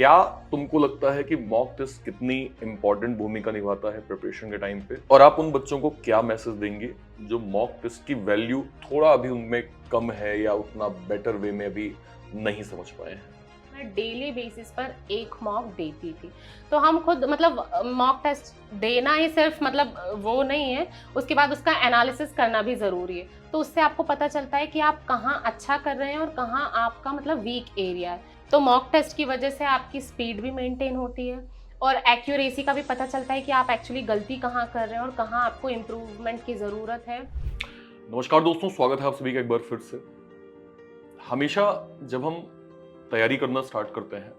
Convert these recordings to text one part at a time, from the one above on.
क्या तुमको लगता है कि मॉक टेस्ट कितनी इंपॉर्टेंट भूमिका निभाता है प्रिपरेशन के टाइम पे, और आप उन बच्चों को क्या मैसेज देंगे जो मॉक टेस्ट की वैल्यू थोड़ा अभी उनमें कम है या उतना बेटर वे में अभी नहीं समझ पाए हैं? मैं डेली बेसिस पर एक मॉक देती थी। तो हम खुद मतलब मॉक टेस्ट देना ही सिर्फ मतलब वो नहीं है, उसके बाद उसका एनालिसिस करना भी ज़रूरी है। तो उससे आपको पता चलता है कि आप कहाँ अच्छा कर रहे हैं और कहाँ आपका मतलब वीक एरिया है। तो मॉक टेस्ट की वजह से आपकी स्पीड भी मेंटेन होती है और एक्यूरेसी का भी पता चलता है कि आप एक्चुअली गलती कहाँ कर रहे हैं और कहाँ आपको इम्प्रूवमेंट की ज़रूरत है। नमस्कार दोस्तों, स्वागत है आप सभी का एक बार फिर से। हमेशा जब हम तैयारी करना स्टार्ट करते हैं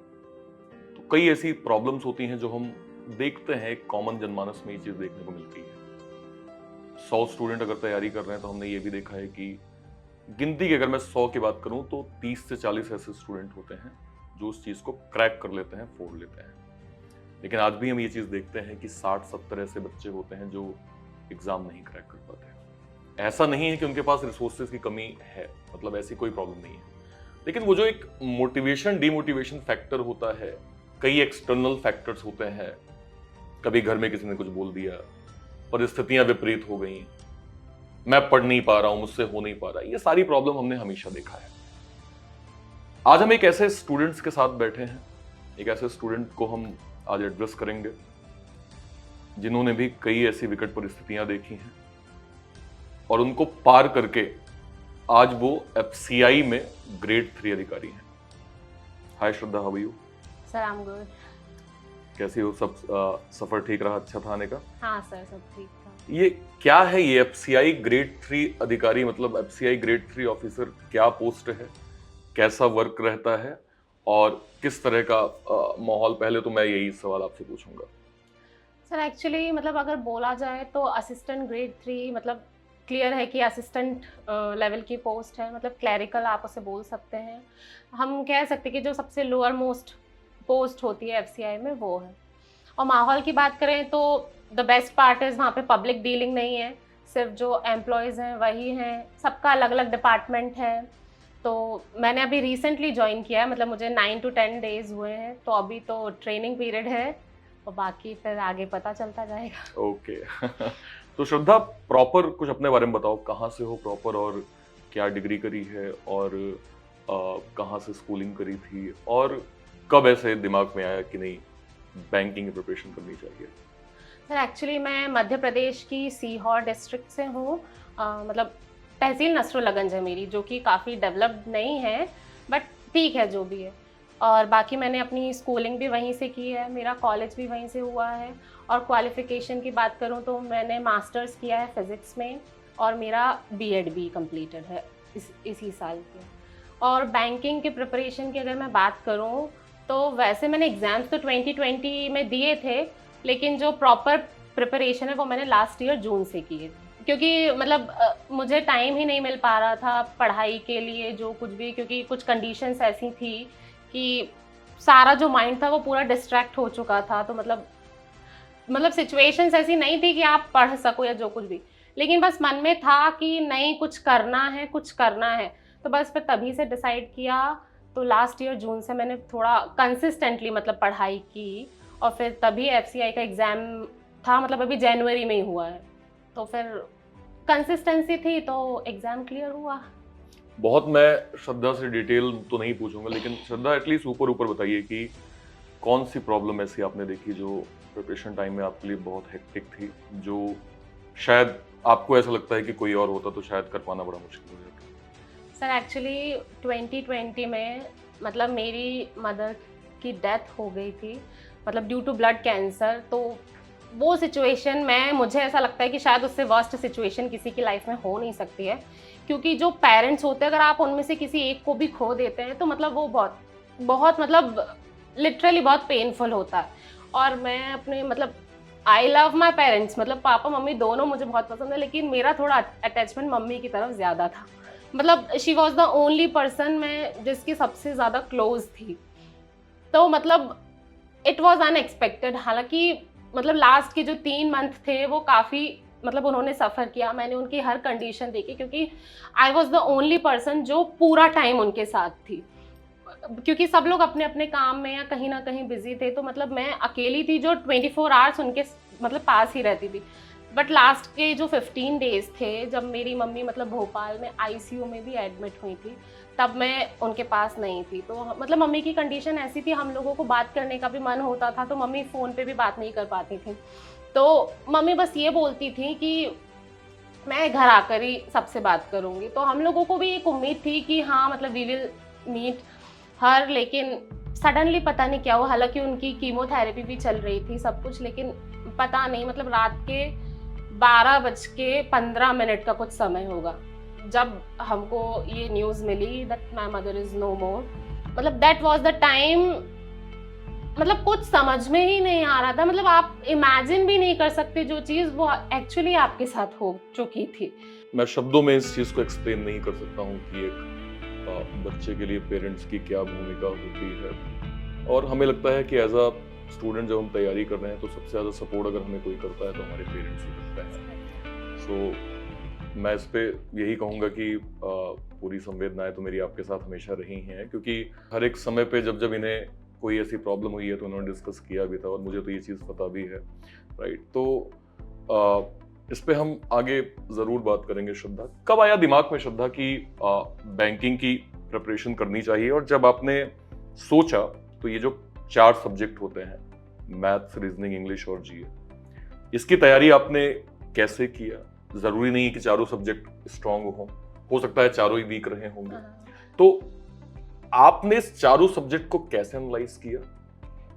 तो कई ऐसी प्रॉब्लम्स होती हैं जो हम देखते हैं, कॉमन जनमानस में ये चीज देखने को मिलती है। 100 स्टूडेंट अगर तैयारी कर रहे हैं तो हमने ये भी देखा है कि गिनती की अगर मैं 100 की बात करूं तो 30 से 40 ऐसे स्टूडेंट होते हैं जो उस चीज को क्रैक कर लेते हैं, फोड़ लेते हैं। लेकिन आज भी हम ये चीज देखते हैं कि 60-70 ऐसे बच्चे होते हैं जो एग्जाम नहीं क्रैक कर पाते। ऐसा नहीं है कि उनके पास रिसोर्सेज की कमी है, मतलब ऐसी कोई प्रॉब्लम नहीं है, लेकिन वो जो एक मोटिवेशन डिमोटिवेशन फैक्टर होता है, कई एक्सटर्नल फैक्टर्स होते हैं। कभी घर में किसी ने कुछ बोल दिया, परिस्थितियां विपरीत हो गई, मैं पढ़ नहीं पा रहा हूं, मुझसे हो नहीं पा रहा, ये सारी प्रॉब्लम हमने हमेशा देखा है। आज हम एक ऐसे स्टूडेंट्स के साथ बैठे हैं, एक ऐसे स्टूडेंट को हम आज एड्रेस करेंगे जिन्होंने भी कई ऐसी विकट परिस्थितियां देखी हैं और उनको पार करके आज वो एफसीआई में ग्रेड 3 अधिकारी हैं। Hi Shraddha, how are you? Sir I am good. कैसी हो? सब सफर ठीक रहा? अच्छा था आने का? हाँ सर, सब ठीक था। ये क्या है, ये एफसीआई ग्रेड 3 अधिकारी, मतलब एफसीआई ग्रेड 3 ऑफिसर क्या पोस्ट है, कैसा वर्क रहता है और किस तरह का माहौल? पहले तो मैं यही सवाल आपसे पूछूंगा। सर एक्चुअली मतलब अगर बोला जाए तो असिस्टेंट ग्रेड 3 मतलब क्लियर है कि असिस्टेंट लेवल की पोस्ट है, मतलब क्लैरिकल आप उसे बोल सकते हैं। हम कह सकते हैं कि जो सबसे लोअर मोस्ट पोस्ट होती है एफसीआई में वो है। और माहौल की बात करें तो द बेस्ट पार्ट इज़ वहाँ पे पब्लिक डीलिंग नहीं है, सिर्फ जो एम्प्लॉयज़ हैं वही हैं, सबका अलग अलग डिपार्टमेंट है। तो मैंने अभी रिसेंटली ज्वाइन किया है, मतलब मुझे 9 to 10 डेज़ हुए हैं, तो अभी तो ट्रेनिंग पीरियड है और बाकी फिर आगे पता चलता जाएगा। ओके। तो श्रद्धा, प्रॉपर कुछ अपने बारे में बताओ, कहाँ से हो प्रॉपर और क्या डिग्री करी है और कहाँ से स्कूलिंग करी थी और कब ऐसे दिमाग में आया कि नहीं, बैंकिंग की प्रिपरेशन करनी चाहिए? सर एक्चुअली मैं मध्य प्रदेश की सीहोर डिस्ट्रिक्ट से हूँ। मतलब तहसील नसरुल्लागंज है मेरी, जो कि काफ़ी डेवलप्ड नहीं है, बट ठीक है जो भी है। और बाकी मैंने अपनी स्कूलिंग भी वहीं से की है, मेरा कॉलेज भी वहीं से हुआ है। और क्वालिफ़िकेशन की बात करूँ तो मैंने मास्टर्स किया है फ़िज़िक्स में और मेरा बीएड भी कंप्लीटेड है इसी साल के। और बैंकिंग के प्रिपरेशन की अगर मैं बात करूँ तो वैसे मैंने एग्ज़ाम्स तो 2020 में दिए थे, लेकिन जो प्रॉपर प्रिपरेशन है वो मैंने लास्ट ईयर जून से की है। क्योंकि मतलब मुझे टाइम ही नहीं मिल पा रहा था पढ़ाई के लिए जो कुछ भी, क्योंकि कुछ कंडीशंस ऐसी थी कि सारा जो माइंड था वो पूरा डिस्ट्रैक्ट हो चुका था। तो मतलब सिचुएशंस ऐसी नहीं थी कि आप पढ़ सको या जो कुछ भी, लेकिन बस मन में था कि नहीं कुछ करना है, कुछ करना है। तो बस फिर तभी से डिसाइड किया। तो लास्ट ईयर जून से मैंने थोड़ा कंसिस्टेंटली मतलब पढ़ाई की और फिर तभी एफसीआई का एग्ज़ाम था, मतलब अभी जनवरी में ही हुआ है। तो फिर कंसिस्टेंसी थी तो एग्ज़ाम क्लियर हुआ। बहुत मैं श्रद्धा से डिटेल तो नहीं पूछूंगा, लेकिन श्रद्धा एटलीस्ट ऊपर ऊपर बताइए कि कौन सी प्रॉब्लम ऐसी आपने देखी जो प्रिपरेशन टाइम में आपके लिए बहुत हेक्टिक थी, जो शायद आपको ऐसा लगता है कि कोई और होता तो शायद कर पाना बड़ा मुश्किल हो जाता? सर एक्चुअली 2020 में मतलब मेरी मदर की डेथ हो गई थी, मतलब ड्यू टू ब्लड कैंसर। तो वो सिचुएशन में मुझे ऐसा लगता है कि शायद उससे वर्स्ट सिचुएशन किसी की लाइफ में हो नहीं सकती है। क्योंकि जो पेरेंट्स होते हैं अगर आप उनमें से किसी एक को भी खो देते हैं तो मतलब वो बहुत बहुत मतलब लिटरली बहुत पेनफुल होता है। और मैं अपने मतलब आई लव माई पेरेंट्स, मतलब पापा मम्मी दोनों मुझे बहुत पसंद है, लेकिन मेरा थोड़ा अटैचमेंट मम्मी की तरफ ज़्यादा था। मतलब she was the only person मैं जिसकी सबसे ज़्यादा क्लोज थी। तो मतलब इट वॉज अनएक्सपेक्टेड। हालांकि मतलब लास्ट के जो 3 मंथ थे वो काफ़ी मतलब उन्होंने सफ़र किया, मैंने उनकी हर कंडीशन देखी, क्योंकि I was the only person जो पूरा टाइम उनके साथ थी। क्योंकि सब लोग अपने अपने काम में या कहीं ना कहीं बिजी थे, तो मतलब मैं अकेली थी जो 24 आवर्स उनके मतलब पास ही रहती थी। बट लास्ट के जो 15 डेज थे, जब मेरी मम्मी मतलब भोपाल में आईसीयू में भी एडमिट हुई थी, तब मैं उनके पास नहीं थी। तो मतलब मम्मी की कंडीशन ऐसी थी, हम लोगों को बात करने का भी मन होता था तो मम्मी फ़ोन पे भी बात नहीं कर पाती थी। तो मम्मी बस ये बोलती थी कि मैं घर आकर ही सबसे बात करूँगी। तो हम लोगों को भी एक उम्मीद थी कि हाँ, मतलब वी विल मीट हर, लेकिन सडनली पता नहीं क्या हुआ। हालाँकि उनकी कीमोथेरेपी भी चल रही थी, सब कुछ, लेकिन पता नहीं, मतलब रात के 12:15 का कुछ समय होगा, जब हमको ये न्यूज़ मिली that my mother is no more. मतलब दैट वाज़ द टाइम, मतलब कुछ समझ में ही नहीं आ रहा था। मतलब आप इमेजिन भी नहीं कर सकते जो चीज़ वो एक्चुअली आपके साथ हो चुकी थी। मैं शब्दों में इस चीज़ को एक्सप्लेन नहीं कर सकता हूँ कि एक बच्चे के लिए पेरेंट्स की क्या भूमिका होती है। और हमें लगता है कि एज अ स्टूडेंट जब हम तैयारी कर रहे हैं तो सबसे ज़्यादा सपोर्ट अगर हमें कोई करता है तो हमारे पेरेंट्स ही करते हैं। सो मैं इस पे यही कहूँगा कि पूरी संवेदनाएं तो मेरी आपके साथ हमेशा रही हैं, क्योंकि हर एक समय पे जब जब इन्हें कोई ऐसी प्रॉब्लम हुई है तो उन्होंने डिस्कस किया भी था और मुझे तो ये चीज़ पता भी है, राइट। तो इस पे हम आगे ज़रूर बात करेंगे। श्रद्धा, कब आया दिमाग में श्रद्धा की बैंकिंग की प्रिपरेशन करनी चाहिए, और जब आपने सोचा तो ये जो 4 सब्जेक्ट होते हैं, मैथ्स, रीजनिंग, इंग्लिश और जीए, इसकी तैयारी आपने कैसे किया? ज़रूरी नहीं है कि चारों सब्जेक्ट स्ट्रांग हो सकता है चारों ही वीक रहे होंगे। तो आपने इस चारों सब्जेक्ट को कैसे एनालाइज किया?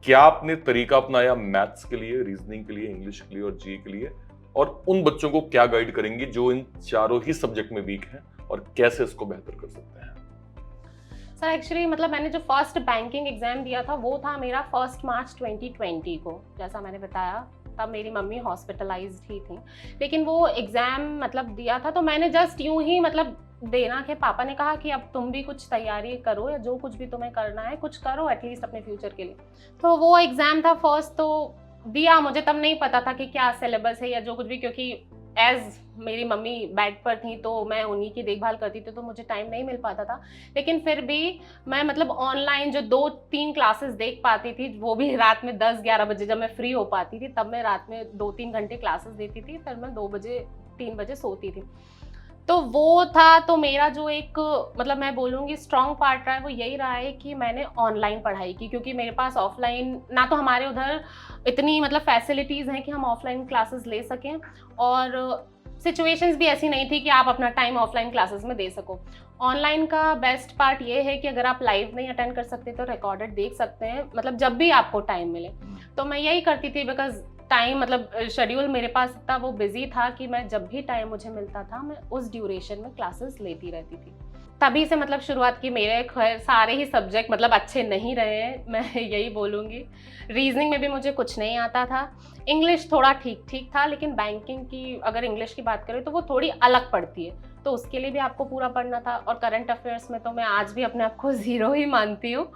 क्या आपने तरीका अपनाया मैथ्स के लिए, रीजनिंग के लिए, इंग्लिश के लिए और जी के लिए? और उन बच्चों को क्या गाइड करेंगे जो इन चारों ही सब्जेक्ट में वीक हैं, और कैसे इसको बेहतर कर सकते हैं? सर एक्चुअली मतलब मैंने जो फर्स्ट बैंकिंग एग्जाम दिया था वो था मेरा 1 मार्च 2020 को। जैसा मैंने बताया, तब मेरी मम्मी हॉस्पिटलाइज्ड ही थी, लेकिन वो एग्जाम मतलब दिया था तो मैंने जस्ट यूं ही मतलब देना के पापा ने कहा कि अब तुम भी कुछ तैयारी करो, या जो कुछ भी तुम्हें करना है कुछ करो एटलीस्ट अपने फ्यूचर के लिए। तो वो एग्जाम था फर्स्ट, तो दिया। मुझे तब नहीं पता था कि क्या सिलेबस है या जो कुछ भी, क्योंकि एज मेरी मम्मी बेड पर थी तो मैं उन्हीं की देखभाल करती थी, तो मुझे टाइम नहीं मिल पाता था। लेकिन फिर भी मैं मतलब ऑनलाइन जो 2-3 क्लासेस देख पाती थी, वो भी रात में 10-11 बजे जब मैं फ्री हो पाती थी, तब मैं रात में 2-3 घंटे क्लासेस देती थी, फिर मैं 2 बजे 3 बजे सोती थी। तो वो था, तो मेरा जो एक मतलब मैं बोलूँगी स्ट्रॉन्ग पार्ट रहा है वो यही रहा है कि मैंने ऑनलाइन पढ़ाई की, क्योंकि मेरे पास ऑफलाइन ना तो हमारे उधर इतनी मतलब फैसिलिटीज़ हैं कि हम ऑफलाइन क्लासेस ले सकें, और सिचुएशंस भी ऐसी नहीं थी कि आप अपना टाइम ऑफलाइन क्लासेस में दे सको। ऑनलाइन का बेस्ट पार्ट ये है कि अगर आप लाइव नहीं अटेंड कर सकते तो रिकॉर्डेड देख सकते हैं, मतलब जब भी आपको टाइम मिले। तो मैं यही करती थी, बिकॉज टाइम मतलब शेड्यूल मेरे पास इतना वो बिजी था कि मैं जब भी टाइम मुझे मिलता था मैं उस ड्यूरेशन में क्लासेस लेती रहती थी। तभी से मतलब शुरुआत की। मेरे खैर सारे ही सब्जेक्ट मतलब अच्छे नहीं रहे हैं, मैं यही बोलूँगी। रीजनिंग में भी मुझे कुछ नहीं आता था, इंग्लिश थोड़ा ठीक ठीक था, लेकिन बैंकिंग की अगर इंग्लिश की बात करें तो वो थोड़ी अलग पड़ती है, तो उसके लिए भी आपको पूरा पढ़ना था। और करंट अफेयर्स में तो मैं आज भी अपने आप को ज़ीरो ही मानती हूँ।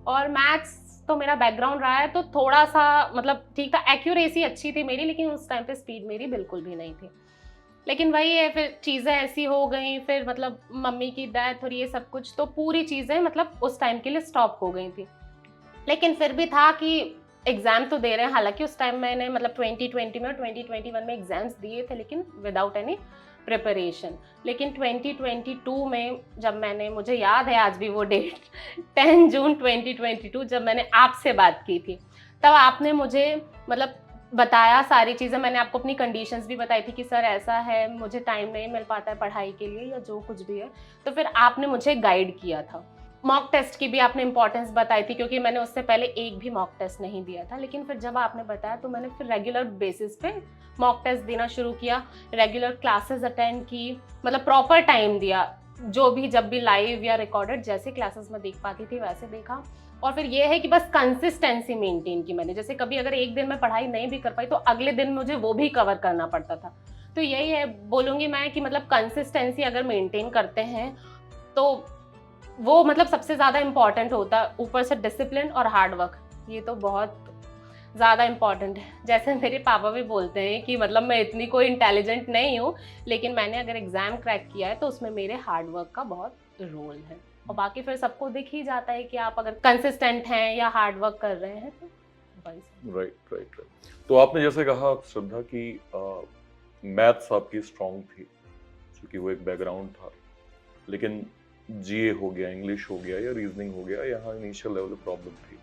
और मैथ्स तो मेरा बैकग्राउंड रहा है, तो थोड़ा सा मतलब ठीक था, एक्यूरेसी अच्छी थी मेरी, लेकिन उस टाइम पे स्पीड मेरी बिल्कुल भी नहीं थी। लेकिन वही है, फिर चीज़ें ऐसी हो गई, फिर मतलब मम्मी की डेथ और ये सब कुछ, तो पूरी चीज़ें मतलब उस टाइम के लिए स्टॉप हो गई थी। लेकिन फिर भी था कि एग्ज़ाम तो दे रहे हैं, हालाँकि उस टाइम मैंने मतलब 2020 में और 2021 में एग्ज़ाम्स दिए थे, लेकिन विदाउट एनी प्रिपरेशन। लेकिन 2022 में जब मैंने, मुझे याद है आज भी वो डेट 10 जून 2022 जब मैंने आपसे बात की थी, तब आपने मुझे मतलब बताया सारी चीज़ें। मैंने आपको अपनी कंडीशंस भी बताई थी कि सर ऐसा है, मुझे टाइम नहीं मिल पाता है पढ़ाई के लिए या जो कुछ भी है। तो फिर आपने मुझे गाइड किया था। मॉक टेस्ट की भी आपने इंपॉर्टेंस बताई थी, क्योंकि मैंने उससे पहले एक भी मॉक टेस्ट नहीं दिया था। लेकिन फिर जब आपने बताया तो मैंने फिर रेगुलर बेसिस पे मॉक टेस्ट देना शुरू किया, रेगुलर क्लासेस अटेंड की, मतलब प्रॉपर टाइम दिया, जो भी जब भी लाइव या रिकॉर्डेड जैसे क्लासेस में देख पाती थी वैसे देखा। और फिर ये है कि बस कंसिस्टेंसी मेंटेन की मैंने, जैसे कभी अगर एक दिन में पढ़ाई नहीं भी कर पाई तो अगले दिन मुझे वो भी कवर करना पड़ता था। तो यही है, बोलूँगी मैं कि मतलब कंसिस्टेंसी अगर मेंटेन करते हैं तो वो मतलब सबसे ज़्यादा इम्पॉर्टेंट होता है। ऊपर से डिसिप्लिन और हार्ड वर्क, ये तो बहुत ज़्यादा इम्पॉर्टेंट है। जैसे मेरे पापा भी बोलते हैं कि मतलब मैं इतनी कोई इंटेलिजेंट नहीं हूँ, लेकिन मैंने अगर एग्ज़ाम क्रैक किया है तो उसमें मेरे हार्ड वर्क का बहुत रोल है। और बाकी फिर सबको दिख ही जाता है कि आप अगर कंसिस्टेंट हैं या हार्ड वर्क कर रहे हैं तो वही सब। राइट। तो आपने जैसे कहा श्रद्धा कि मैथ्स आपकी स्ट्रांग थी क्योंकि वो एक बैकग्राउंड था, लेकिन जीए हो गया, इंग्लिश हो गया या रीजनिंग हो गया, यहाँ इनिशियल लेवल प्रॉब्लम थी।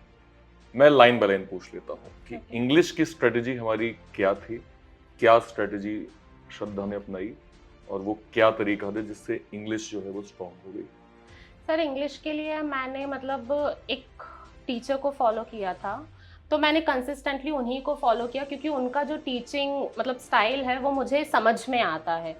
मैं लाइन बाय लाइन पूछ लेता हूँ कि Okay. इंग्लिश की स्ट्रेटजी हमारी क्या थी, क्या स्ट्रेटजी श्रद्धा ने अपनाई और वो क्या तरीका था जिससे इंग्लिश जो है वो स्ट्रांग हो गई? सर इंग्लिश के लिए मैंने मतलब एक टीचर को फॉलो किया था, तो मैंने कंसिस्टेंटली उन्हीं को फॉलो किया क्योंकि उनका जो टीचिंग मतलब स्टाइल है वो मुझे समझ में आता है।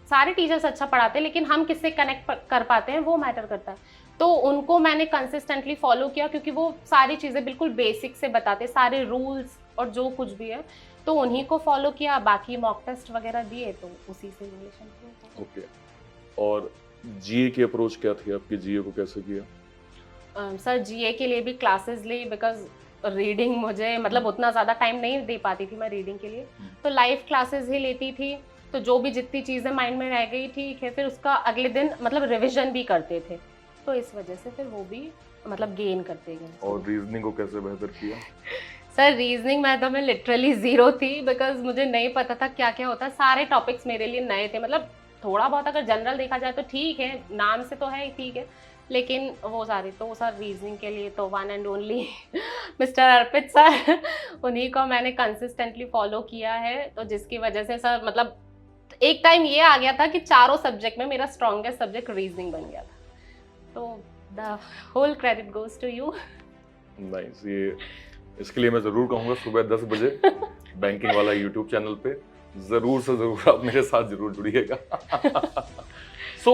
सारे टीचर्स अच्छा पढ़ाते हैं लेकिन हम किससे कनेक्ट कर पाते हैं वो मैटर करता है। तो उनको मैंने कंसिस्टेंटली फॉलो किया क्योंकि वो सारी चीज़ें बिल्कुल बेसिक से बताते, सारे रूल्स और जो कुछ भी है, तो उन्हीं को फॉलो किया। बाकी मॉक टेस्ट वगैरह दिए तो उसी से इंग्लिश इम्प्रूव। ओके। और जीए की अप्रोच क्या थी आपकी, जीए को कैसे किया? सर जीए के लिए भी क्लासेस ली बिकॉज रीडिंग मुझे मतलब उतना ज़्यादा टाइम नहीं दे पाती थी मैं रीडिंग के लिए, तो लाइव क्लासेस ही लेती थी। तो जो भी जितनी चीज़ें माइंड में रह गई ठीक है, फिर उसका अगले दिन मतलब रिविजन भी करते थे, तो इस वजह से फिर वो भी मतलब गेन करते गए। और रीजनिंग को कैसे बेहतर किया? सर रीजनिंग में तो मैं लिटरली ज़ीरो थी बिकॉज मुझे नहीं पता था क्या क्या होता है, सारे टॉपिक्स मेरे लिए नए थे। मतलब थोड़ा बहुत अगर जनरल देखा जाए तो ठीक है, नाम से तो है ही ठीक है, लेकिन वो सारे तो सर रीजनिंग के लिए तो one and only mister Arpit sir, उन्हीं को मैंने कंसिस्टेंटली फॉलो किया है। तो जिसकी वजह से सर मतलब एक टाइम ये आ गया था कि चारों सब्जेक्ट में मेरा स्ट्रॉन्गेस्ट सब्जेक्ट रीजनिंग बन गया था, तो the whole credit goes to you. Nice. ये इसके लिए मैं जरूर कहूंगा सुबह 10 बजे बैंकिंग वाला यूट्यूब चैनल पे जरूर से जरूर आप मेरे साथ जरूर जुड़िएगा। सो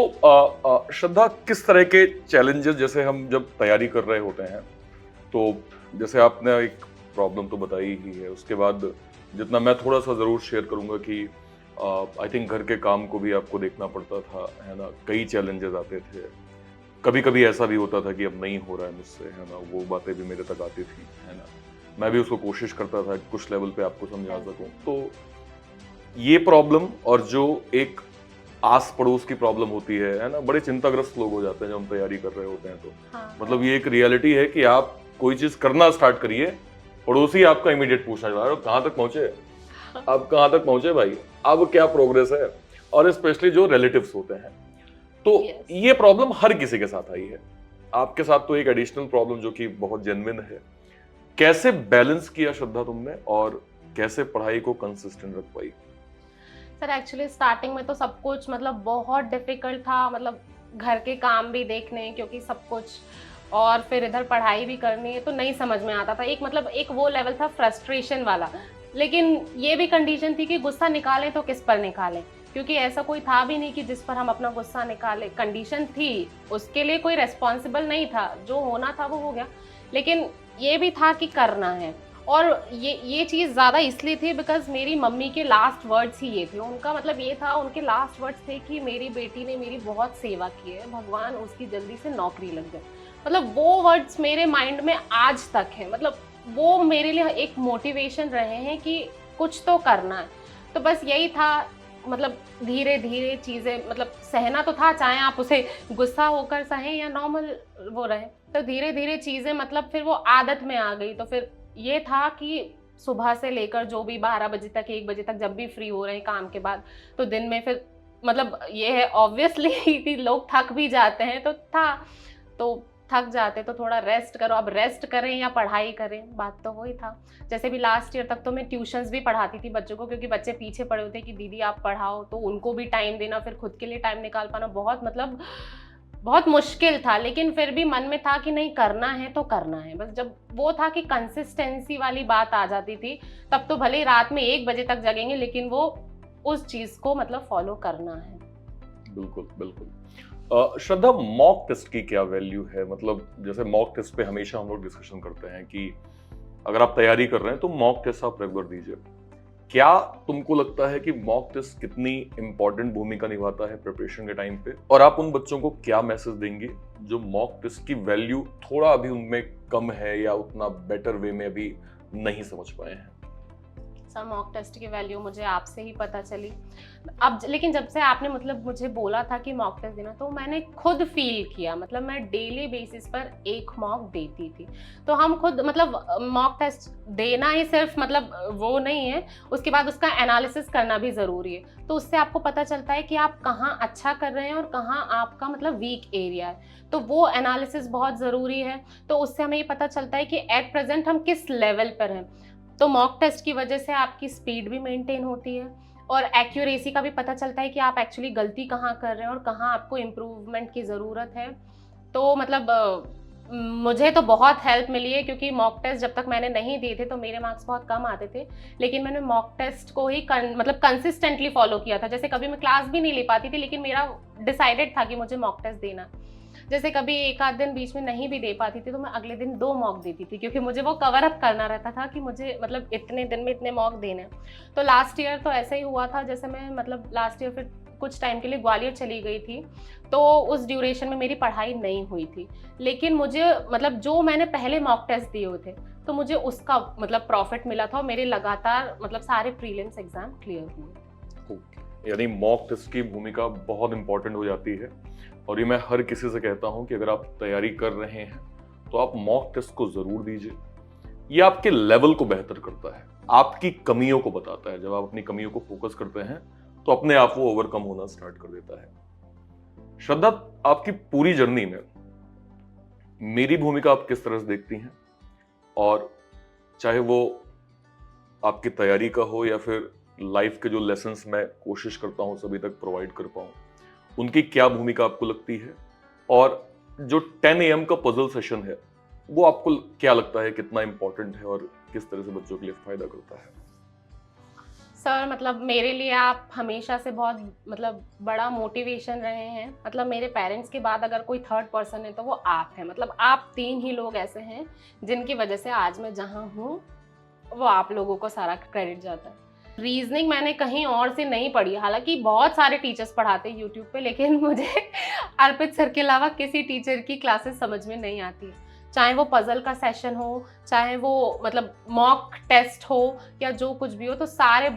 श्रद्धा, किस तरह के चैलेंजेस जैसे हम जब तैयारी कर रहे होते हैं, तो जैसे आपने एक प्रॉब्लम तो बताई ही है, उसके बाद जितना मैं थोड़ा सा जरूर शेयर करूंगा कि आई थिंक घर के काम को भी आपको देखना पड़ता था, है ना, कई चैलेंजेस आते थे, कभी कभी ऐसा भी होता था कि अब नहीं हो रहा है मुझसे, है ना, वो बातें भी मेरे तक आती थी, है ना, मैं भी उसको कोशिश करता था कि कुछ लेवल पे आपको समझा सकूं। तो ये प्रॉब्लम और जो एक आस पड़ोस की प्रॉब्लम होती है ना, बड़े चिंताग्रस्त लोग हो जाते हैं जब हम तैयारी कर रहे होते हैं। तो हाँ, मतलब ये एक रियलिटी है कि आप कोई चीज करना स्टार्ट करिए, पड़ोसी आपका इमीडिएट पूछना चाह रहा है कहाँ तक पहुंचे, अब कहाँ तक पहुंचे भाई, अब क्या प्रोग्रेस है, और स्पेशली जो रिलेटिव्स होते हैं। तो Yes. ये प्रॉब्लम हर किसी के साथ आई है, आपके साथ तो एक एडिशनल प्रॉब्लम जो कि बहुत जेन्युइन है। कैसे बैलेंस किया श्रद्धा तुमने और कैसे पढ़ाई को कंसिस्टेंट रख पाई? सर एक्चुअली स्टार्टिंग में तो सब कुछ मतलब बहुत डिफिकल्ट था, मतलब घर के काम भी देखने क्योंकि सब कुछ, और फिर इधर पढ़ाई भी करनी है, तो नहीं समझ में आता था। एक मतलब एक वो लेवल था फ्रस्ट्रेशन वाला, लेकिन ये भी कंडीशन थी कि गुस्सा निकालें तो किस पर निकालें, क्योंकि ऐसा कोई था भी नहीं कि जिस पर हम अपना गुस्सा निकालें। कंडीशन थी, उसके लिए कोई रेस्पॉन्सिबल नहीं था, जो होना था वो हो गया, लेकिन ये भी था कि करना है। और ये चीज़ ज़्यादा इसलिए थी बिकॉज मेरी मम्मी के लास्ट वर्ड्स ही ये थे। उनका मतलब ये था, उनके लास्ट वर्ड्स थे कि मेरी बेटी ने मेरी बहुत सेवा की है, भगवान उसकी जल्दी से नौकरी लग जाए। मतलब वो वर्ड्स मेरे माइंड में आज तक है, मतलब वो मेरे लिए एक मोटिवेशन रहे हैं कि कुछ तो करना है। तो बस यही था, मतलब धीरे धीरे चीज़ें मतलब सहना तो था, चाहे आप उसे गुस्सा होकर सहें या नॉर्मल वो रहे, तो धीरे धीरे चीज़ें मतलब फिर वो आदत में आ गई। तो फिर ये था कि सुबह से लेकर जो भी 12 बजे तक 1 बजे तक जब भी फ्री हो रहे हैं काम के बाद, तो दिन में फिर मतलब ये है ऑब्वियसली कि लोग थक भी जाते हैं, तो था, तो थक जाते तो थोड़ा रेस्ट करो। अब रेस्ट करें या पढ़ाई करें, बात तो वही था। जैसे भी लास्ट ईयर तक तो मैं ट्यूशंस भी पढ़ाती थी बच्चों को, क्योंकि बच्चे पीछे पड़े होते कि दीदी आप पढ़ाओ, तो उनको भी टाइम देना, फिर खुद के लिए टाइम निकाल पाना बहुत मतलब बहुत मुश्किल था। लेकिन फिर भी मन में था कि नहीं करना है तो करना है। बस जब वो था कि कंसिस्टेंसी वाली बात आ जाती थी, तब तो भले ही रात में 1 बजे तक जगेंगे, लेकिन वो उस चीज़ को मतलब फॉलो करना है। बिल्कुल बिल्कुल। श्रद्धा, मॉक टेस्ट की क्या वैल्यू है? मतलब जैसे मॉक टेस्ट पे हमेशा हम लोग डिस्कशन करते हैं कि अगर आप तैयारी कर रहे हैं तो मॉक टेस्ट आप रेगुलर दीजिए। क्या तुमको लगता है कि मॉक टेस्ट कितनी इंपॉर्टेंट भूमिका निभाता है प्रिपरेशन के टाइम पे, और आप उन बच्चों को क्या मैसेज देंगे जो मॉक टेस्ट की वैल्यू थोड़ा अभी उनमें कम है या उतना बेटर वे में अभी नहीं समझ पाए हैं? सर मॉक टेस्ट की वैल्यू मुझे आपसे ही पता चली। अब लेकिन जब से आपने मतलब मुझे बोला था कि मॉक टेस्ट देना, तो मैंने खुद फील किया, मतलब मैं डेली बेसिस पर एक मॉक देती थी। तो हम खुद मतलब मॉक टेस्ट देना ही सिर्फ मतलब वो नहीं है, उसके बाद उसका एनालिसिस करना भी ज़रूरी है। तो उससे आपको पता चलता है कि आप कहाँ अच्छा कर रहे हैं और कहाँ आपका मतलब वीक एरिया है। तो वो एनालिसिस बहुत ज़रूरी है। तो उससे हमें ये पता चलता है कि एट प्रेजेंट हम किस लेवल पर हैं। तो मॉक टेस्ट की वजह से आपकी स्पीड भी मेंटेन होती है और एक्यूरेसी का भी पता चलता है कि आप एक्चुअली गलती कहाँ कर रहे हैं और कहाँ आपको इम्प्रूवमेंट की ज़रूरत है। तो मतलब मुझे तो बहुत हेल्प मिली है, क्योंकि मॉक टेस्ट जब तक मैंने नहीं दिए थे तो मेरे मार्क्स बहुत कम आते थे। लेकिन मैंने मॉक टेस्ट को ही मतलब कंसिस्टेंटली फॉलो किया था। जैसे कभी मैं क्लास भी नहीं ले पाती थी, लेकिन मेरा डिसाइडेड था कि मुझे मॉक टेस्ट देना। जैसे कभी एक आध दिन बीच में नहीं भी दे पाती थी तो मैं अगले दिन 2 मॉक देती थी, क्योंकि मुझे वो कवर अप करना रहता था कि मुझे मतलब इतने दिन में इतने मॉक देने हैं। तो लास्ट ईयर तो ऐसा ही हुआ था। जैसे मैं मतलब लास्ट ईयर फिर कुछ टाइम के लिए ग्वालियर चली गई थी, तो उस ड्यूरेशन में मेरी पढ़ाई नहीं हुई थी। लेकिन मुझे मतलब जो मैंने पहले मॉक टेस्ट दिए हुए थे, तो मुझे उसका मतलब प्रॉफिट मिला था और मेरे लगातार मतलब सारे प्रीलिम्स एग्जाम क्लियर हुए। यानी मॉक टेस्ट की भूमिका बहुत इंपॉर्टेंट हो जाती है, और ये मैं हर किसी से कहता हूं कि अगर आप तैयारी कर रहे हैं तो आप मॉक टेस्ट को जरूर दीजिए। ये आपके लेवल को बेहतर करता है, आपकी कमियों को बताता है। जब आप अपनी कमियों को फोकस करते हैं तो अपने आप वो ओवरकम होना स्टार्ट कर देता है। श्रद्धा, आपकी पूरी जर्नी में मेरी भूमिका आप किस तरह से देखती हैं? और चाहे वो आपकी तैयारी का हो या फिर लाइफ के जो लेसन्स मैं कोशिश करता हूं सभी तक प्रोवाइड कर पाऊं, उनकी क्या भूमिका आपको लगती है? और जो 10 AM का पजल सेशन है, वो आपको क्या लगता है कितना इंपॉर्टेंट है और किस तरह से बच्चों के लिए फायदा करता है? सर मतलब मेरे लिए आप हमेशा से बहुत मतलब बड़ा मोटिवेशन रहे हैं। मतलब मेरे पेरेंट्स के बाद अगर कोई थर्ड पर्सन है तो वो आप हैं। मतलब आप 3 ही लोग ऐसे हैं जिनकी वजह से आज मैं जहाँ हूँ, वो आप लोगों को सारा क्रेडिट जाता है। रीजनिंग मैंने कहीं और से नहीं पढ़ी, हालांकि बहुत सारे टीचर्स पढ़ाते हैं यूट्यूब पे, लेकिन मुझे अर्पित सर के अलावा किसी टीचर की क्लासेस समझ में नहीं आती। चाहे वो पजल का सेशन हो, चाहे वो मतलब मॉक टेस्ट हो या जो कुछ भी हो, तो सारे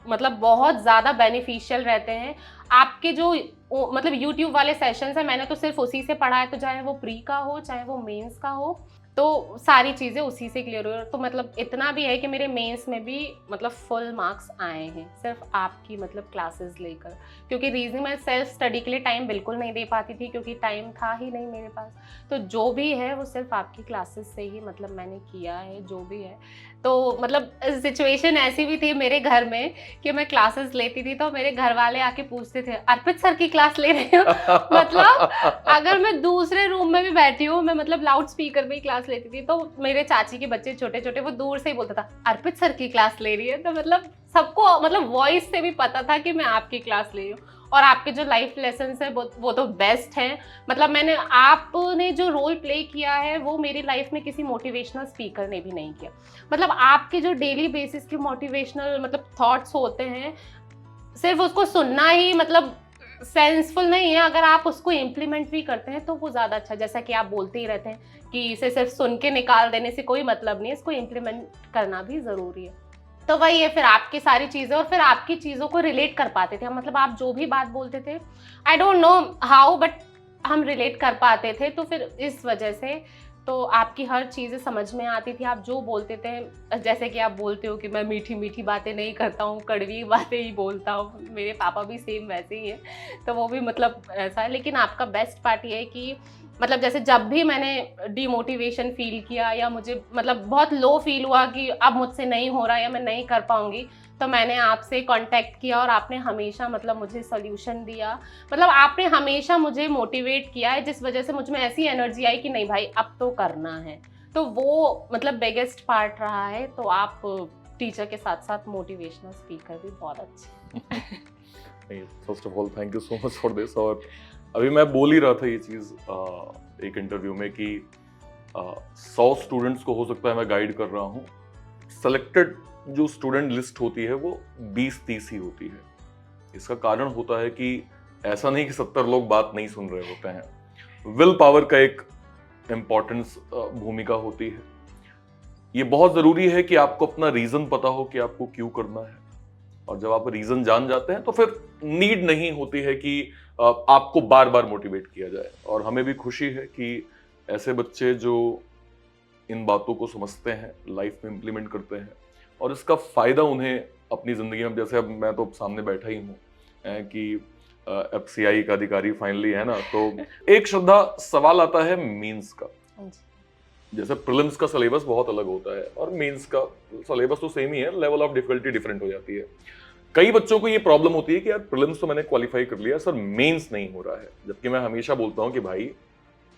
मतलब बहुत ज़्यादा बेनिफिशियल रहते हैं। आपके जो मतलब यूट्यूब वाले सेशंस हैं, मैंने तो सिर्फ उसी से पढ़ा है। तो चाहे वो प्री का हो, चाहे वो मेंस का हो, तो सारी चीज़ें उसी से क्लियर हुई। तो मतलब इतना भी है कि मेरे मेंस में भी मतलब फुल मार्क्स आए हैं सिर्फ आपकी मतलब क्लासेस लेकर। क्योंकि रीजनिंग में सेल्फ स्टडी के लिए टाइम बिल्कुल नहीं दे पाती थी, क्योंकि टाइम था ही नहीं मेरे पास। तो जो भी है वो सिर्फ आपकी क्लासेस से ही मतलब मैंने किया है, जो भी है। तो मतलब सिचुएशन ऐसी भी थी मेरे घर में कि मैं क्लासेस लेती थी तो मेरे घर वाले आके पूछते थे, अर्पित सर की क्लास ले रहे हो? मतलब अगर मैं दूसरे रूम में भी बैठी हूँ, मैं मतलब लाउड स्पीकर में ही क्लास लेती थी, तो मेरे चाची के बच्चे छोटे छोटे, वो दूर से ही बोलता था अर्पित सर की क्लास ले रही है। तो मतलब सबको मतलब वॉइस से भी पता था कि मैं आपकी क्लास ले रही हूँ। और आपके जो लाइफ लेसन है वो तो बेस्ट हैं। मतलब मैंने आपने जो रोल प्ले किया है वो मेरी लाइफ में किसी मोटिवेशनल स्पीकर ने भी नहीं किया। मतलब आपके जो डेली बेसिस के मोटिवेशनल मतलब थॉट्स होते हैं, सिर्फ उसको सुनना ही मतलब सेंसफुल नहीं है। अगर आप उसको इम्प्लीमेंट भी करते हैं तो वो ज़्यादा अच्छा। जैसा कि आप बोलते ही रहते हैं कि इसे सिर्फ सुन के निकाल देने से कोई मतलब नहीं है, इसको इम्प्लीमेंट करना भी ज़रूरी है। तो वही है, फिर आपकी सारी चीज़ें और फिर आपकी चीज़ों को रिलेट कर पाते थे हम। मतलब आप जो भी बात बोलते थे, I don't know how, but हम रिलेट कर पाते थे। तो फिर इस वजह से तो आपकी हर चीज़ें समझ में आती थी। आप जो बोलते थे, जैसे कि आप बोलते हो कि मैं मीठी मीठी बातें नहीं करता हूँ, कड़वी बातें ही बोलता हूँ। मेरे पापा भी सेम वैसे ही हैं, तो वो भी मतलब ऐसा है। लेकिन आपका बेस्ट पार्ट ये है कि मतलब जैसे जब भी मैंने डिमोटिवेशन फील किया या मुझे मतलब बहुत लो फील हुआ कि अब मुझसे नहीं हो रहा या मैं नहीं कर पाऊंगी, तो मैंने आपसे कांटेक्ट किया और आपने हमेशा मतलब मुझे सॉल्यूशन दिया। मतलब आपने हमेशा मुझे मोटिवेट किया है, जिस वजह से मुझ में ऐसी एनर्जी आई कि नहीं भाई अब तो करना है। तो वो मतलब बिगेस्ट पार्ट रहा है। तो आप टीचर के साथ साथ मोटिवेशनल स्पीकर भी बहुत अच्छे। First of all thank you so much for this. और अभी मैं बोल ही रहा था ये चीज़ एक इंटरव्यू में कि 100 स्टूडेंट्स को हो सकता है मैं गाइड कर रहा हूँ, सेलेक्टेड जो स्टूडेंट लिस्ट होती है वो 20-30 ही होती है। इसका कारण होता है कि ऐसा नहीं कि 70 लोग बात नहीं सुन रहे होते हैं। विल पावर का एक इम्पॉर्टेंस भूमिका होती है। ये बहुत जरूरी है कि आपको अपना रीजन पता हो कि आपको क्यों करना है, और जब आप रीजन जान जाते हैं तो फिर नीड नहीं होती है कि आपको बार बार मोटिवेट किया जाए। और हमें भी खुशी है कि ऐसे बच्चे जो इन बातों को समझते हैं, लाइफ में इंप्लीमेंट करते हैं, और इसका फायदा उन्हें अपनी जिंदगी में, जैसे अब मैं तो सामने बैठा ही हूँ कि एफसीआई का अधिकारी फाइनली है ना, तो एक श्रद्धा सवाल आता है मींस का। जैसे प्रीलिम्स का सिलेबस बहुत अलग होता है और मेंस का सिलेबस तो सेम ही है, लेवल ऑफ डिफिकल्टी डिफरेंट हो जाती है। कई बच्चों को ये प्रॉब्लम होती है कि यार प्रीलिम्स तो मैंने क्वालिफाई कर लिया सर, मेंस नहीं हो रहा है। जबकि मैं हमेशा बोलता हूँ कि भाई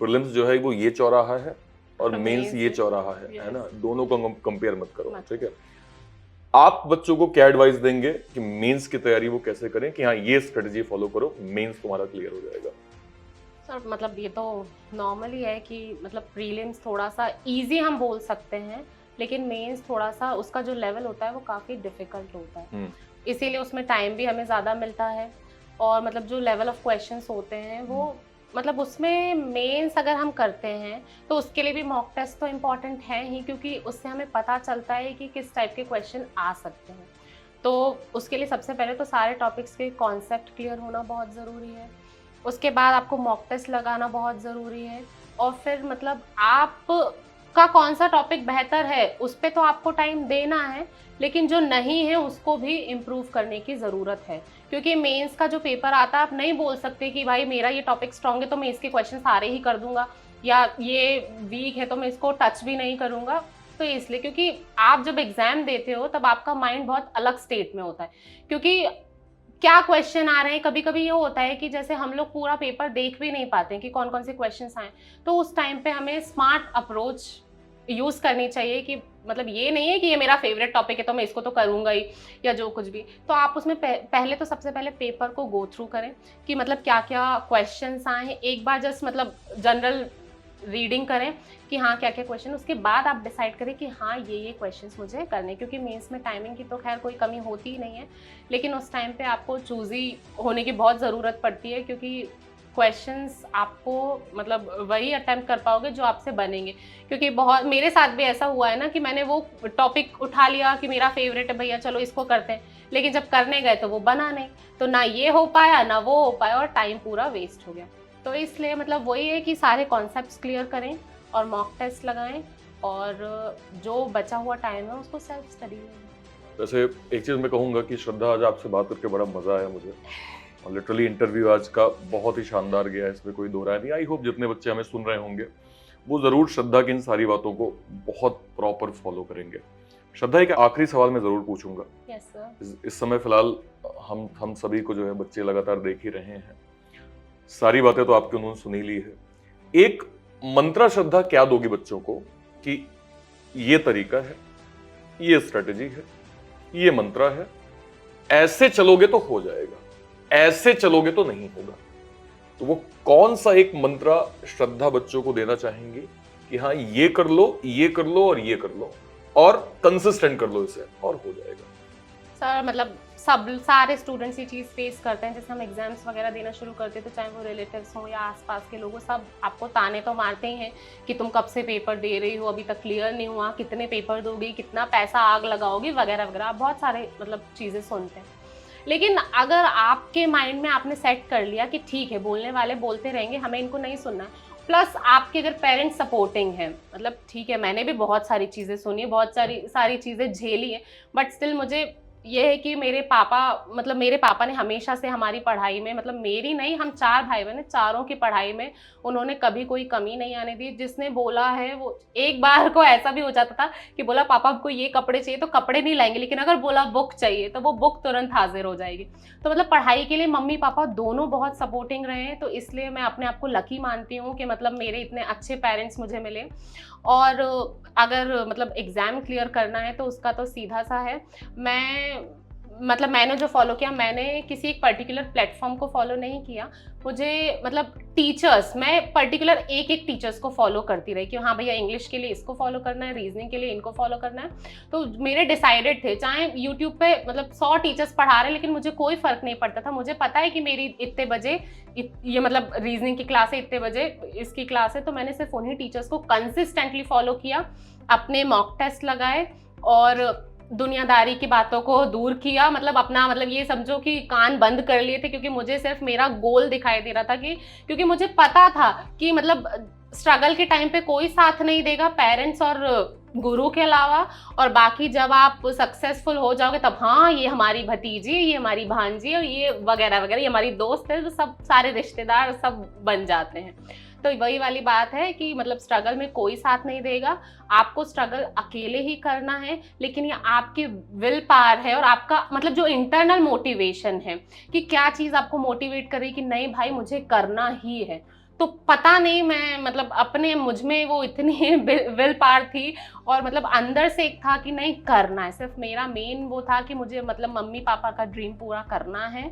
प्रीलिम्स जो है वो ये चौराहा है और मेंस ये चौराहा है ना, दोनों को कंपेयर मत करो, ठीक है। आप बच्चों को क्या एडवाइस देंगे कि मेंस की तैयारी वो कैसे करें कि हाँ ये स्ट्रेटजी फॉलो करो, मेंस तुम्हारा क्लियर हो जाएगा? सर मतलब ये तो नॉर्मल ही है कि मतलब प्रीलिम्स थोड़ा सा इजी हम बोल सकते हैं, लेकिन मेंस थोड़ा सा उसका जो लेवल होता है वो काफ़ी डिफिकल्ट होता है। इसीलिए उसमें टाइम भी हमें ज़्यादा मिलता है, और मतलब जो लेवल ऑफ क्वेश्चंस होते हैं वो मतलब उसमें मेंस अगर हम करते हैं तो उसके लिए भी मॉक टेस्ट तो इम्पॉर्टेंट है ही, क्योंकि उससे हमें पता चलता है कि किस टाइप के क्वेश्चन आ सकते हैं। तो उसके लिए सबसे पहले तो सारे टॉपिक्स के कॉन्सेप्ट क्लियर होना बहुत ज़रूरी है। उसके बाद आपको मॉक टेस्ट लगाना बहुत ज़रूरी है, और फिर मतलब आप का कौन सा टॉपिक बेहतर है उस पे तो आपको टाइम देना है, लेकिन जो नहीं है उसको भी इम्प्रूव करने की ज़रूरत है। क्योंकि मेंस का जो पेपर आता है आप नहीं बोल सकते कि भाई मेरा ये टॉपिक स्ट्रॉन्ग है तो मैं इसके क्वेश्चन सारे ही कर दूंगा, या ये वीक है तो मैं इसको टच भी नहीं करूंगा। तो इसलिए क्योंकि आप जब एग्जाम देते हो तब आपका माइंड बहुत अलग स्टेट में होता है, क्योंकि क्या क्वेश्चन आ रहे हैं। कभी कभी ये होता है कि जैसे हम लोग पूरा पेपर देख भी नहीं पाते हैं कि कौन कौन से क्वेश्चंस आए, तो उस टाइम पे हमें स्मार्ट अप्रोच यूज़ करनी चाहिए कि मतलब ये नहीं है कि ये मेरा फेवरेट टॉपिक है तो मैं इसको तो करूँगा ही, या जो कुछ भी। तो आप उसमें पहले तो सबसे पहले पेपर को गो थ्रू करें कि मतलब क्या क्या क्वेश्चंस आए हैं, एक बार जस्ट मतलब जनरल रीडिंग करें कि हाँ क्या क्या क्वेश्चन, उसके बाद आप डिसाइड करें कि हाँ ये क्वेश्चंस मुझे करने, क्योंकि मेंस में टाइमिंग की तो खैर कोई कमी होती ही नहीं है, लेकिन उस टाइम पे आपको चूज़ी होने की बहुत ज़रूरत पड़ती है, क्योंकि क्वेश्चंस आपको मतलब वही अटेम्प्ट कर पाओगे जो आपसे बनेंगे। क्योंकि बहुत मेरे साथ भी ऐसा हुआ है ना कि मैंने वो टॉपिक उठा लिया कि मेरा फेवरेट है भैया चलो इसको करते हैं, लेकिन जब करने गए तो वो बना नहीं, तो ना ये हो पाया ना वो हो पाया और टाइम पूरा वेस्ट हो गया। तो इसलिए मतलब वही है कि सारे कॉन्सेप्ट्स क्लियर करें और मॉक टेस्ट लगाएं, और जो बचा हुआ टाइम है उसको सेल्फ स्टडी में। वैसे एक चीज़ मैं कहूँगा कि श्रद्धा, आज आपसे बात करके बड़ा मज़ा आया मुझे, और लिटरली इंटरव्यू आज का बहुत ही शानदार गया है, इसमें कोई दो राय नहीं। आई होप जितने बच्चे हमें सुन रहे होंगे वो ज़रूर श्रद्धा की इन सारी बातों को बहुत प्रॉपर फॉलो करेंगे। श्रद्धा, एक आखिरी सवाल मैं ज़रूर पूछूंगा। Yes sir. इस समय फिलहाल हम सभी को जो है बच्चे लगातार देख ही रहे हैं, सारी बातें तो आपके उन्होंने सुनी ली है। एक मंत्रा श्रद्धा क्या दोगी बच्चों को कि ये तरीका है, ये स्ट्रेटेजी है, ये मंत्रा है, ऐसे चलोगे तो हो जाएगा, ऐसे चलोगे तो नहीं होगा? तो वो कौन सा एक मंत्रा श्रद्धा बच्चों को देना चाहेंगी कि हाँ ये कर लो, ये कर लो और ये कर लो, और कंसिस्टेंट कर लो इसे, और हो जाएगा? सर मतलब सब सारे स्टूडेंट्स ये चीज़ फेस करते हैं, जैसे हम एग्जाम्स वगैरह देना शुरू करते हैं तो चाहे वो रिलेटिव्स हों या आसपास के लोग, सब आपको ताने तो मारते ही हैं कि तुम कब से पेपर दे रही हो, अभी तक क्लियर नहीं हुआ, कितने पेपर दोगी, कितना पैसा आग लगाओगी वगैरह वगैरह, आप बहुत सारे मतलब चीज़ें सुनते हैं। लेकिन अगर आपके माइंड में आपने सेट कर लिया कि ठीक है बोलने वाले बोलते रहेंगे, हमें इनको नहीं सुनना है, प्लस आपके अगर पेरेंट्स सपोर्टिंग हैं, मतलब ठीक है मैंने भी बहुत सारी चीज़ें सुनी है, बहुत सारी चीज़ें झेली है, बट स्टिल मुझे ये है कि मेरे पापा ने हमेशा से हमारी पढ़ाई में, मतलब मेरी नहीं, हम 4 भाई बहन हैं, चारों की पढ़ाई में उन्होंने कभी कोई कमी नहीं आने दी। जिसने बोला है वो, एक बार को ऐसा भी हो जाता था कि बोला पापा आपको ये कपड़े चाहिए तो कपड़े नहीं लाएंगे, लेकिन अगर बोला बुक चाहिए तो वो बुक तुरंत हाजिर हो जाएगी। तो मतलब पढ़ाई के लिए मम्मी पापा दोनों बहुत सपोर्टिंग रहे हैं, तो इसलिए मैं अपने आप को लकी मानती हूँ कि मतलब मेरे इतने अच्छे पेरेंट्स मुझे मिले। और अगर मतलब एग्ज़ाम क्लियर करना है तो उसका तो सीधा सा है, मतलब मैंने जो फॉलो किया, मैंने किसी एक पर्टिकुलर प्लेटफॉर्म को फॉलो नहीं किया। मुझे मतलब टीचर्स, मैं पर्टिकुलर एक एक टीचर्स को फॉलो करती रही कि हाँ भैया इंग्लिश के लिए इसको फॉलो करना है, रीजनिंग के लिए इनको फॉलो करना है। तो मेरे डिसाइडेड थे, चाहे यूट्यूब पे मतलब 100 टीचर्स पढ़ा रहे, लेकिन मुझे कोई फर्क नहीं पड़ता था। मुझे पता है कि मेरी इतने बजे ये मतलब रीजनिंग की क्लास है, इतने बजे इसकी क्लास है, तो मैंने सिर्फ उन्हीं टीचर्स को कंसिस्टेंटली फॉलो किया, अपने मॉक टेस्ट लगाए और दुनियादारी की बातों को दूर किया। मतलब अपना मतलब ये समझो कि कान बंद कर लिए थे, क्योंकि मुझे सिर्फ मेरा गोल दिखाई दे रहा था कि क्योंकि मुझे पता था कि मतलब स्ट्रगल के टाइम पे कोई साथ नहीं देगा पेरेंट्स और गुरु के अलावा, और बाकी जब आप सक्सेसफुल हो जाओगे तब हाँ ये हमारी भतीजी, ये हमारी भांजी और ये वगैरह वगैरह, ये हमारी दोस्त है, तो सब सारे रिश्तेदार सब बन जाते हैं। तो वही वाली बात है कि मतलब स्ट्रगल में कोई साथ नहीं देगा, आपको स्ट्रगल अकेले ही करना है, लेकिन ये आपकी विल पावर है और आपका मतलब जो इंटरनल मोटिवेशन है कि क्या चीज़ आपको मोटिवेट करे कि नहीं भाई मुझे करना ही है। तो पता नहीं, मैं मतलब अपने मुझ में वो इतनी विल पावर थी और मतलब अंदर से एक था कि नहीं करना है। सिर्फ मेरा मेन वो था कि मुझे मतलब मम्मी पापा का ड्रीम पूरा करना है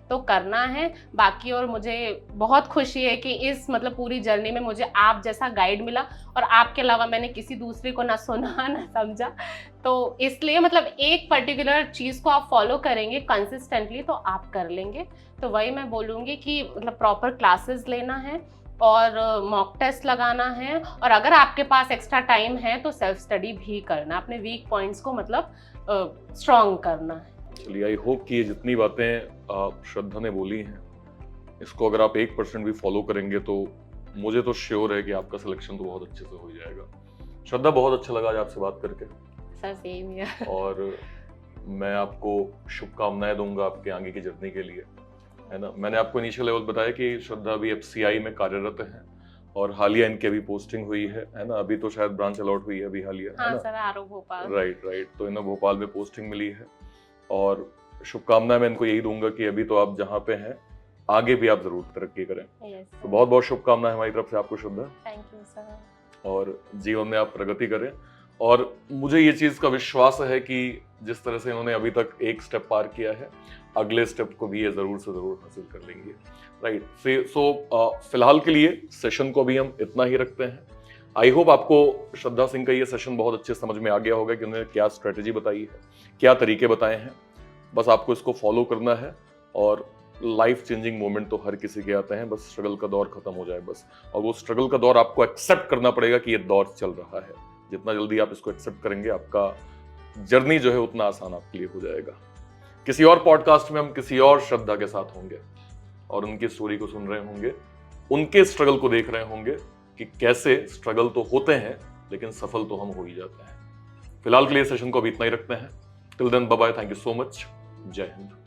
तो करना है बाकी। और मुझे बहुत खुशी है कि इस मतलब पूरी जर्नी में मुझे आप जैसा गाइड मिला, और आपके अलावा मैंने किसी दूसरे को ना सुना ना समझा। तो इसलिए मतलब एक पर्टिकुलर चीज़ को आप फॉलो करेंगे कंसिस्टेंटली तो आप कर लेंगे। तो वही मैं बोलूँगी कि मतलब प्रॉपर क्लासेस लेना है और मॉक टेस्ट लगाना है, और अगर आपके पास एक्स्ट्रा टाइम है तो सेल्फ स्टडी भी करना, अपने वीक पॉइंट्स को मतलब स्ट्रॉन्ग करना है। चलिए, आई होप कि ये जितनी बातें श्रद्धा ने बोली हैं, इसको अगर आप 1% भी फॉलो करेंगे तो मुझे तो श्योर है कि आपका सिलेक्शन तो बहुत अच्छे से हो जाएगा। श्रद्धा, बहुत अच्छा लगा आज आपसे बात करके। Sir same here. और मैं आपको शुभकामनाएं दूंगा आपके आगे की जर्नी के लिए, है ना। मैंने आपको इनिशियल लेवल बताया कि श्रद्धा अभी FCI में कार्यरत हैं और हालिया इनकी अभी पोस्टिंग हुई है ना। अभी तो शायद ब्रांच अलॉट हुई है अभी हालिया, हाँ, है ना सर आरो भोपाल। राइट। तो इन्हें भोपाल में पोस्टिंग मिली है और शुभकामनाएं मैं इनको यही दूंगा कि अभी तो आप जहाँ पे हैं आगे भी आप जरूर तरक्की करें। तो बहुत बहुत शुभकामनाएं हमारी तरफ से आपको श्रद्धा। Thank you sir. और जीवन में आप प्रगति करें। और मुझे ये चीज़ का विश्वास है कि जिस तरह से इन्होंने अभी तक एक स्टेप पार किया है, अगले स्टेप को भी ये ज़रूर से ज़रूर हासिल कर लेंगे, राइट। सो फिलहाल के लिए सेशन को भी हम इतना ही रखते हैं। आई होप आपको श्रद्धा सिंह का ये सेशन बहुत अच्छे समझ में आ गया होगा कि उन्होंने क्या स्ट्रेटेजी बताई है, क्या तरीके बताए हैं। बस आपको इसको फॉलो करना है और लाइफ चेंजिंग मोमेंट तो हर किसी के आते हैं, बस स्ट्रगल का दौर खत्म हो जाए बस। और वो स्ट्रगल का दौर आपको एक्सेप्ट करना पड़ेगा कि ये दौर चल रहा है। जितना जल्दी आप इसको एक्सेप्ट करेंगे, आपका जर्नी जो है उतना आसान आपके लिए हो जाएगा। किसी और पॉडकास्ट में हम किसी और श्रद्धा के साथ होंगे और उनकी स्टोरी को सुन रहे होंगे, उनके स्ट्रगल को देख रहे होंगे कि कैसे स्ट्रगल तो होते हैं लेकिन सफल तो हम हो ही जाते हैं। फिलहाल के लिए सेशन को अभी इतना ही रखते हैं। Till then bye bye, thank you so much, जय हिंद।